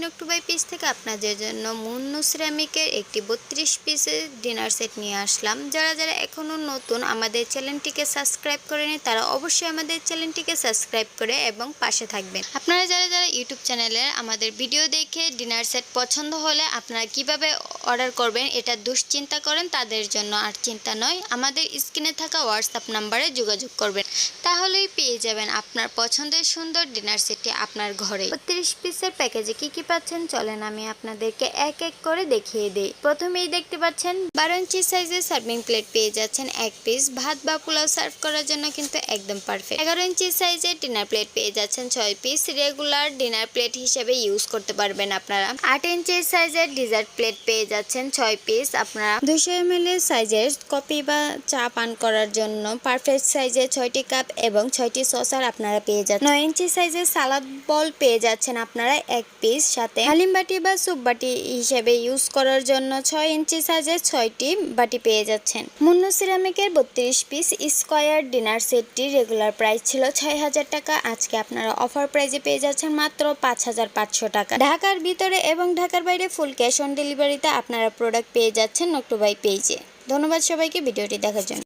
নকটুবাই piece থেকে আপনাদের জন্য মুন্নু সিরামিকের একটি 32 পিসের ডিনার সেট নিয়ে আসলাম। যারা যারা এখনও নতুন আমাদের চ্যানেলটিকে সাবস্ক্রাইব করেনি তারা অবশ্যই আমাদের চ্যানেলটিকে সাবস্ক্রাইব করে এবং পাশে থাকবেন। আপনারা যারা যারা ইউটিউব চ্যানেলে আমাদের ভিডিও দেখে ডিনার সেট পছন্দ হলে আপনারা কিভাবে অর্ডার করবেন এটা দুশ্চিন্তা করেন, তাদের জন্য আর চিন্তা নয়, আমাদের স্ক্রিনে থাকা হোয়াটসঅ্যাপ নাম্বারে যোগাযোগ করবেন, তাহলেই পেয়ে যাবেন আপনার পছন্দের সুন্দর ডিনার সেটটি আপনার ঘরে। 32 পিসের প্যাকেজে কি কি পাচ্ছেন চলেন আমি আপনাদেরকে এক এক করে দেখিয়ে দিই। প্রথমেই দেখতে পাচ্ছেন 12 ইঞ্চি সাইজের সার্ভিং প্লেট পেয়ে যাচ্ছেন এক পিস। ভাত বা পোলাও সার্ভ করার জন্য কিন্তু একদম পারফেক্ট। 11 ইঞ্চি সাইজের ডিনার প্লেট পেয়ে যাচ্ছেন 6 পিস। রেগুলার ডিনার প্লেট হিসেবে ইউজ করতে পারবেন আপনারা। 8 ইঞ্চি সাইজের ডিজার্ট প্লেট পেয়ে যাচ্ছেন 6 পিস। আপনারা 200 ml সাইজের কফি বা চা পান করার জন্য পারফেক্ট সাইজের 6টি কাপ এবং 6টি সসার আপনারা পেয়ে যাচ্ছেন। 9 ইঞ্চি সাইজের সালাদ বল পেয়ে যাচ্ছেন আপনারা এক পিস, সাথে হালিম বাটি বা স্যুপ বাটি হিসেবে ইউজ করার জন্য 6 ইঞ্চি সাইজের 6টি বাটি পেয়ে যাচ্ছেন। মুন্নু সিরামিকের 32 পিস স্কয়ার ডিনার সেটটি রেগুলার প্রাইস ছিল 6000 টাকা, আজকে আপনারা অফার প্রাইজে পেয়ে যাচ্ছেন মাত্র 5500 টাকা। ঢাকার ভিতরে এবং ঢাকার বাইরে ফুল ক্যাশ অন ডেলিভারিতে আপনারা প্রোডাক্ট পেয়ে যাচ্ছেন নকটুবাই পেজে। ধন্যবাদ সবাইকে ভিডিওটি দেখার জন্য।